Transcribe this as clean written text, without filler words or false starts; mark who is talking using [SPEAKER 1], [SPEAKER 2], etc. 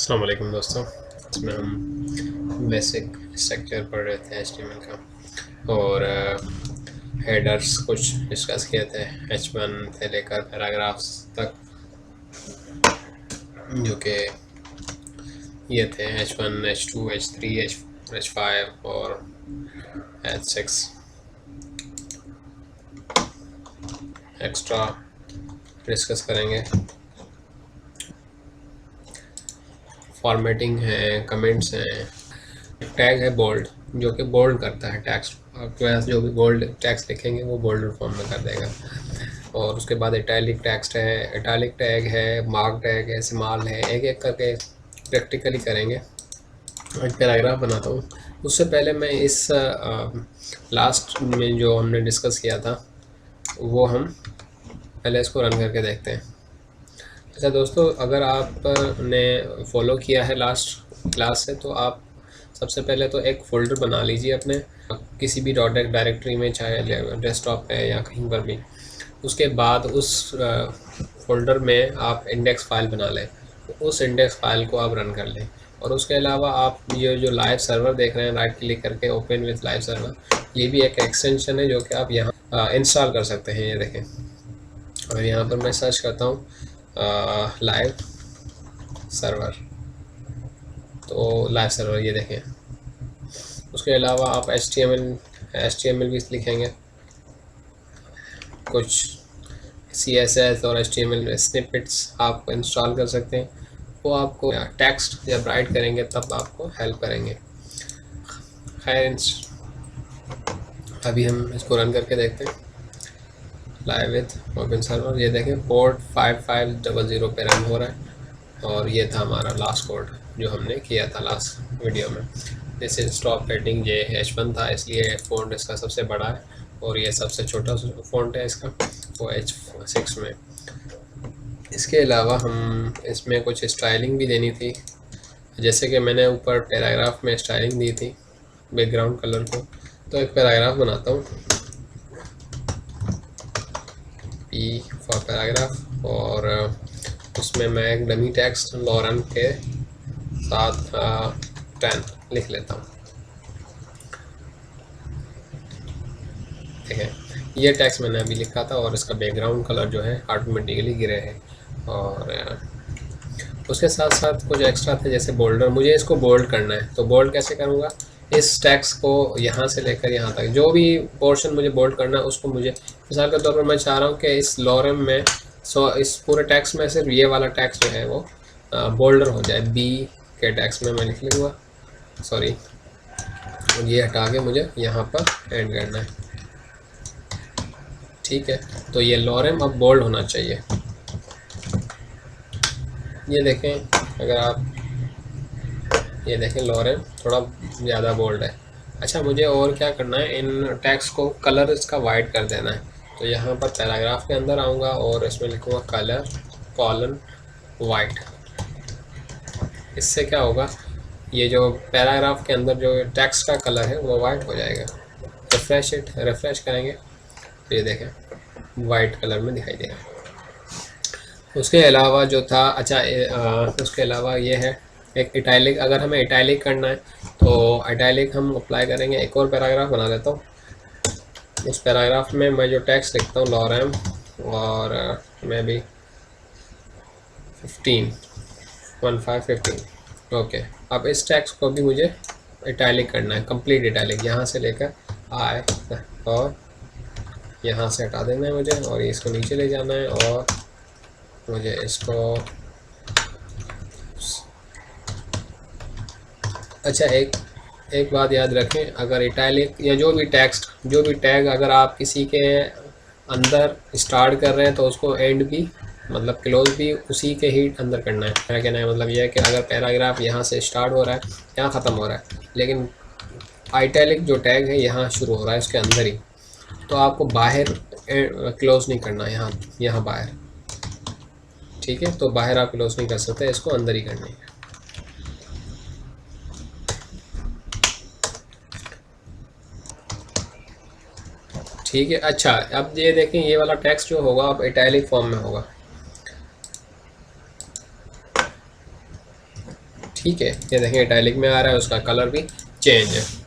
[SPEAKER 1] अस्सलाम वालेकुम दोस्तों। इसमें हम बेसिक स्ट्रक्चर पढ़ रहे थे HTML का और हेडर्स कुछ डिस्कस किए थे H1 से लेकर पैराग्राफ्स तक, जो कि ये थे H1, H2, H3, H5 और H6 एक्स्ट्रा डिस्कस करेंगे। फॉर्मेटिंग है, कमेंट्स हैं, टैग है बोल्ड, जो कि बोल्ड करता है टेक्स्ट। आपके पास जो भी बोल्ड टेक्स्ट लिखेंगे वो बोल्ड फॉर्म में कर देगा। और उसके बाद इटैलिक टेक्स्ट है, इटैलिक टैग है, मार्क टैग है, स्मॉल है, एक एक करके प्रैक्टिकली करेंगे। एक पैराग्राफ बनाता हूँ। उससे पहले मैं इस लास्ट में जो हमने डिस्कस किया था वो हम पहले इसको रन करके देखते हैं। अच्छा दोस्तों, अगर आपने फॉलो किया है लास्ट क्लास से, तो आप सबसे पहले तो एक फ़ोल्डर बना लीजिए अपने किसी भी डायरेक्टरी में, चाहे डेस्कटॉप पे या कहीं पर भी। उसके बाद उस फ़ोल्डर में आप इंडेक्स फ़ाइल बना लें, तो उस इंडेक्स फ़ाइल को आप रन कर लें। और उसके अलावा आप ये जो लाइव सर्वर देख रहे हैं, राइट क्लिक करके ओपन विथ लाइव सर्वर, ये भी एक एक्सटेंशन है जो कि आप यहाँ इंस्टॉल कर सकते हैं। ये देखें, और यहाँ पर मैं सर्च करता हूँ लाइव सर्वर, तो लाइव सर्वर ये देखें। उसके अलावा आप HTML भी लिखेंगे, कुछ CSS और HTML स्निपेट्स आप इंस्टॉल कर सकते हैं। वो आपको टेक्स्ट जब राइट करेंगे तब आपको हेल्प करेंगे। खैर, अभी हम इसको रन करके देखते हैं। लाइव विथ ओपन सर्वर, ये देखें पोर्ट 5500 पे रन हो रहा है। और ये था हमारा लास्ट कोड जो हमने किया था लास्ट वीडियो में। दिस इज स्टॉप हेडिंग, ये H1 था, इसलिए फ़ॉन्ट इसका सबसे बड़ा है और ये सबसे छोटा फ़ॉन्ट है इसका, वो H6 में। इसके अलावा हम इसमें कुछ स्टाइलिंग भी देनी थी, जैसे कि मैंने ऊपर पैराग्राफ में स्टाइलिंग दी थी बैकग्राउंड कलर को। तो एक पैराग्राफ बनाता हूँ, P फॉर पैराग्राफ, और उसमें मैं एक डमी टेक्स्ट लॉरेन के साथ 10 लिख लेता हूँ। ठीक है, ये टेक्स्ट मैंने अभी लिखा था और इसका बैकग्राउंड कलर जो है ऑटोमेटिकली ग्रे है। और उसके साथ साथ कुछ एक्स्ट्रा थे, जैसे बोल्डर। मुझे इसको बोल्ड करना है, तो बोल्ड कैसे करूँगा? इस टेक्स्ट को यहाँ से लेकर यहाँ तक जो भी पोर्शन मुझे बोल्ड करना है उसको मुझे, मिसाल के तौर पर मैं चाह रहा हूँ कि इस लॉरेम में इस पूरे टेक्स्ट में सिर्फ ये वाला टेक्स्ट जो है वो बोल्डर हो जाए। B के टेक्स्ट में मैं लिख लूँगा, सॉरी, और ये हटा के मुझे यहाँ पर एड करना है। ठीक है, तो ये लॉरेम अब बोल्ड होना चाहिए। ये देखें, अगर आप ये देखें लॉरेम थोड़ा ज़्यादा बोल्ड है। अच्छा, मुझे और क्या करना है, इन टेक्स्ट को कलर इसका वाइट कर देना है। तो यहाँ पर पैराग्राफ के अंदर आऊँगा और इसमें लिखूँगा कलर कॉलन वाइट। इससे क्या होगा, ये जो पैराग्राफ के अंदर जो टेक्स्ट का कलर है वो वाइट हो जाएगा। रिफ्रेश करेंगे तो ये देखें वाइट कलर में दिखाई देगा। उसके अलावा जो था, अच्छा उसके अलावा ये है एक इटैलिक। अगर हमें इटैलिक करना है तो इटैलिक हम अप्लाई करेंगे। एक और पैराग्राफ बना लेता हूँ। इस पैराग्राफ में मैं जो टेक्स्ट लिखता हूँ लॉरेम, और मैं भी 15 ओके। अब इस टेक्स्ट को भी मुझे इटैलिक करना है, कंप्लीट इटैलिक, यहाँ से लेकर आए और यहाँ से हटा देना है मुझे, और इसको नीचे ले जाना है, और मुझे इसको, अच्छा एक बात याद रखें, अगर इटैलिक या जो भी टैग अगर आप किसी के अंदर स्टार्ट कर रहे हैं तो उसको एंड भी, मतलब क्लोज भी उसी के ही अंदर करना है। मेरा कहना है मतलब यह है कि अगर पैराग्राफ यहाँ से स्टार्ट हो रहा है, यहाँ ख़त्म हो रहा है, लेकिन इटैलिक जो टैग है यहाँ शुरू हो रहा है उसके अंदर ही, तो आपको बाहर क्लोज नहीं करना है, यहाँ बाहर। ठीक है, तो बाहर आप क्लोज नहीं कर सकते, इसको अंदर ही करना है। ठीक है, अच्छा अब ये देखें, ये वाला टेक्स्ट जो होगा अब इटैलिक फॉर्म में होगा। ठीक है, ये देखें इटैलिक में आ रहा है, उसका कलर भी चेंज है।